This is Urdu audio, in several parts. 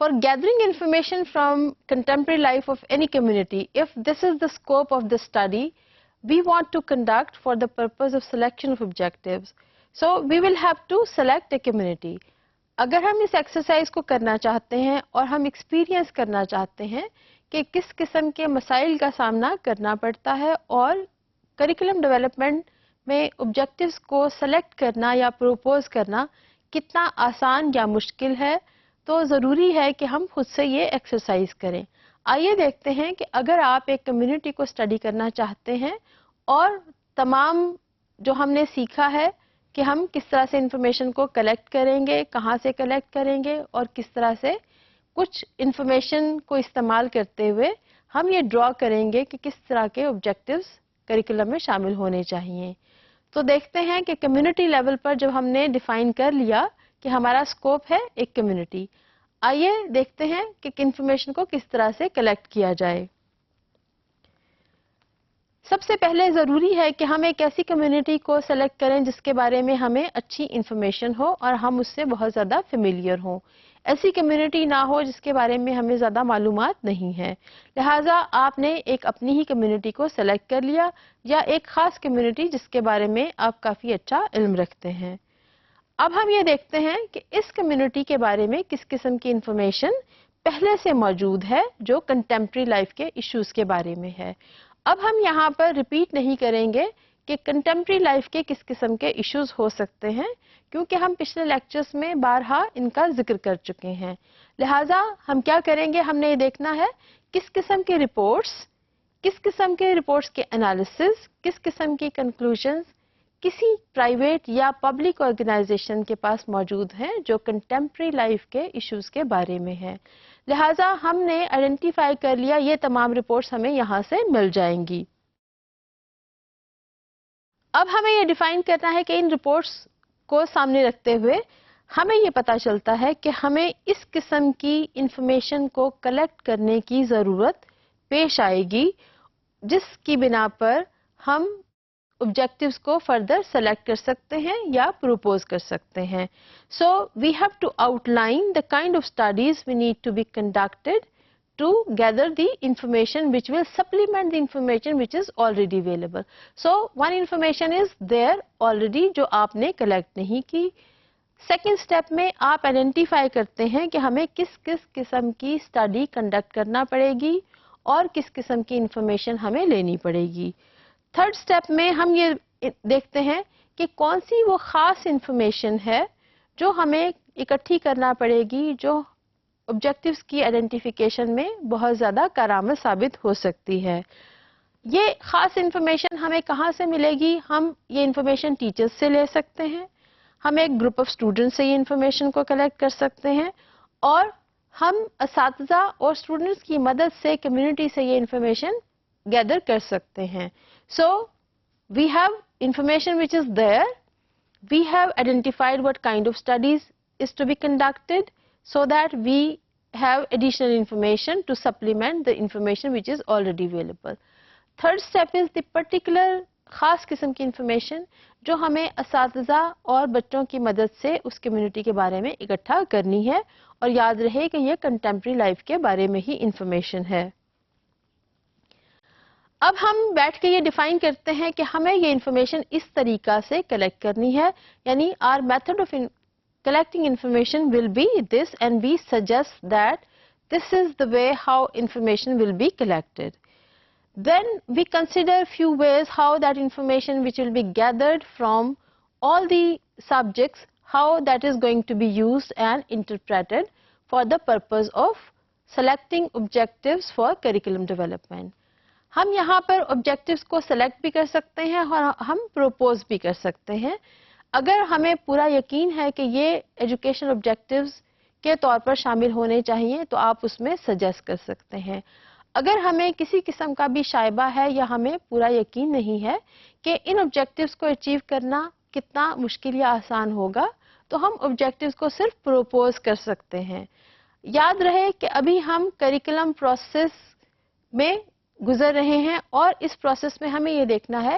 For gathering information from contemporary life of any community, if this is the scope of the study, we want to conduct for the purpose of selection of objectives. So we will have to select a community. اگر ہم اس ایکسرسائز کو کرنا چاہتے ہیں اور ہم ایکسپیرینس کرنا چاہتے ہیں کہ کس قسم کے مسائل کا سامنا کرنا پڑتا ہے اور کریکولم ڈیولپمنٹ میں آبجیکٹیوز کو سلیکٹ کرنا یا پروپوز کرنا کتنا آسان یا مشکل ہے، تو ضروری ہے کہ ہم خود سے یہ ایکسرسائز کریں. آئیے دیکھتے ہیں کہ اگر آپ ایک کمیونٹی کو اسٹڈی کرنا چاہتے ہیں اور تمام جو ہم نے سیکھا ہے کہ ہم کس طرح سے انفارمیشن کو کلیکٹ کریں گے، کہاں سے کلیکٹ کریں گے اور کس طرح سے کچھ انفارمیشن کو استعمال کرتے ہوئے ہم یہ ڈرا کریں گے کہ کس طرح کے آبجیکٹیوز کریکولم میں شامل ہونے چاہیے. تو دیکھتے ہیں کہ کمیونٹی لیول پر جب ہم نے ڈیفائن کر لیا کہ ہمارا اسکوپ ہے ایک کمیونٹی، آئیے دیکھتے ہیں کہ انفارمیشن کو کس طرح سے کلیکٹ کیا جائے. سب سے پہلے ضروری ہے کہ ہم ایک ایسی کمیونٹی کو سلیکٹ کریں جس کے بارے میں ہمیں اچھی انفارمیشن ہو اور ہم اس سے بہت زیادہ فیملیئر ہوں. ایسی کمیونٹی نہ ہو جس کے بارے میں ہمیں زیادہ معلومات نہیں ہے. لہٰذا آپ نے ایک اپنی ہی کمیونٹی کو سلیکٹ کر لیا یا ایک خاص کمیونٹی جس کے بارے میں آپ کافی اچھا علم رکھتے ہیں. اب ہم یہ دیکھتے ہیں کہ اس کمیونٹی کے بارے میں کس قسم کی انفارمیشن پہلے سے موجود ہے جو کنٹمپریری لائف کے ایشوز کے بارے میں ہے. اب ہم یہاں پر ریپیٹ نہیں کریں گے کہ کنٹمپریری لائف کے کس قسم کے ایشوز ہو سکتے ہیں کیونکہ ہم پچھلے لیکچرز میں بارہا ان کا ذکر کر چکے ہیں. لہٰذا ہم کیا کریں گے، ہم نے یہ دیکھنا ہے کس قسم کے رپورٹس، کس قسم کے رپورٹس کے انالیسز، کس قسم کی کنکلوژنز کسی پرائیویٹ یا پبلک آرگنائزیشن کے پاس موجود ہیں جو کنٹمپریری لائف کے ایشوز کے بارے میں ہیں. لہٰذا ہم نے آئیڈینٹیفائی کر لیا یہ تمام رپورٹس ہمیں یہاں سے مل جائیں گی. اب ہمیں یہ ڈیفائن کرنا ہے کہ ان رپورٹس کو سامنے رکھتے ہوئے ہمیں یہ پتا چلتا ہے کہ ہمیں اس قسم کی انفارمیشن کو کلیکٹ کرنے کی ضرورت پیش آئے گی جس کی بنا پر ہم آبجیکٹیوز کو فردر سلیکٹ کر سکتے ہیں یا پروپوز کر سکتے ہیں. So we have to outline the kind of studies we need to be conducted to gather the information which will supplement the information which is already available. So one information is there already جو آپ نے کلیکٹ نہیں کی. سیکنڈ اسٹیپ میں آپ آئیڈینٹیفائی کرتے ہیں کہ ہمیں کس کس قسم کی اسٹڈی کنڈکٹ کرنا پڑے گی اور کس قسم کی انفارمیشن ہمیں لینی پڑے گی. تھرڈ اسٹیپ میں ہم یہ دیکھتے ہیں کہ کون سی وہ خاص انفارمیشن ہے جو ہمیں اکٹھی کرنا پڑے گی جو آبجیکٹیوز کی آئیڈینٹیفیکیشن میں بہت زیادہ کارآمد ثابت ہو سکتی ہے. یہ خاص انفارمیشن ہمیں کہاں سے ملے گی؟ ہم یہ انفارمیشن ٹیچرز سے لے سکتے ہیں، ہم ایک گروپ آف اسٹوڈنٹس سے یہ انفارمیشن کو کلیکٹ کر سکتے ہیں اور ہم اساتذہ اور اسٹوڈنٹس کی مدد سے کمیونٹی سے یہ انفارمیشن گیدر کر سکتے ہیں. So we have information which is there, we have identified what kind of studies is to be conducted so that we have additional information to supplement the information which is already available. Third step is the particular خاص قسم کی انفارمیشن جو ہمیں اساتذہ اور بچوں کی مدد سے اس کمیونٹی کے بارے میں اکٹھا کرنی ہے اور یاد رہے کہ یہ کنٹمپریری لائف کے بارے میں ہی انفارمیشن ہے. اب ہم بیٹھ کے یہ ڈیفائن کرتے ہیں کہ ہمیں یہ انفارمیشن اس طریقہ سے کلیکٹ کرنی ہے، یعنی our method of collecting information will be this and we suggest that this is the way how information will be collected. Then we consider few ways how that information which will be gathered from all the subjects, how that is going to be used and interpreted for the purpose of selecting objectives for curriculum development. ہم یہاں پر آبجیکٹیوز کو سلیکٹ بھی کر سکتے ہیں اور ہم پروپوز بھی کر سکتے ہیں. اگر ہمیں پورا یقین ہے کہ یہ ایجوکیشن آبجیکٹیوز کے طور پر شامل ہونے چاہیے تو آپ اس میں سجیسٹ کر سکتے ہیں. اگر ہمیں کسی قسم کا بھی شائبہ ہے یا ہمیں پورا یقین نہیں ہے کہ ان آبجیکٹیوز کو اچیو کرنا کتنا مشکل یا آسان ہوگا تو ہم آبجیکٹیوز کو صرف پروپوز کر سکتے ہیں. یاد رہے کہ ابھی ہم کریکولم پروسیس میں گزر رہے ہیں اور اس پروسیس میں ہمیں یہ دیکھنا ہے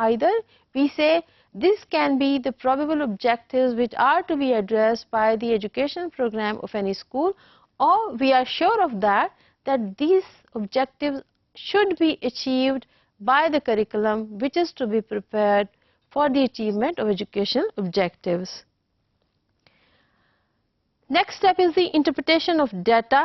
Either we say this can be the probable objectives which are to be addressed by the education program of any school, or we are sure of that these objectives should be achieved by the curriculum which is to be prepared for the achievement of educational objectives. Next step is the interpretation of data.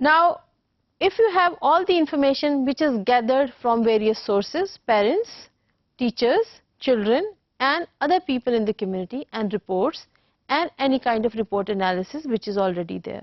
Now, if you have all the information which is gathered from various sources, parents, teachers, children and other people in the community and reports and any kind of report analysis which is already there.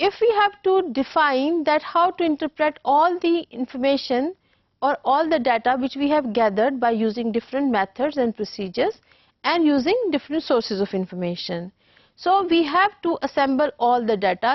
if we have to define that how to interpret all the information or all the data which we have gathered by using different methods and procedures and using different sources of information. So we have to assemble all the data.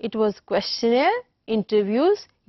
it was questionnaire, interviews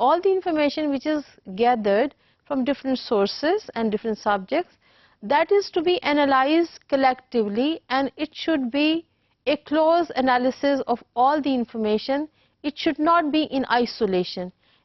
all the information which is gathered from different sources and different subjects, that is to be analyzed collectively, and it should be a close analysis of all the information. It should not be in isolation.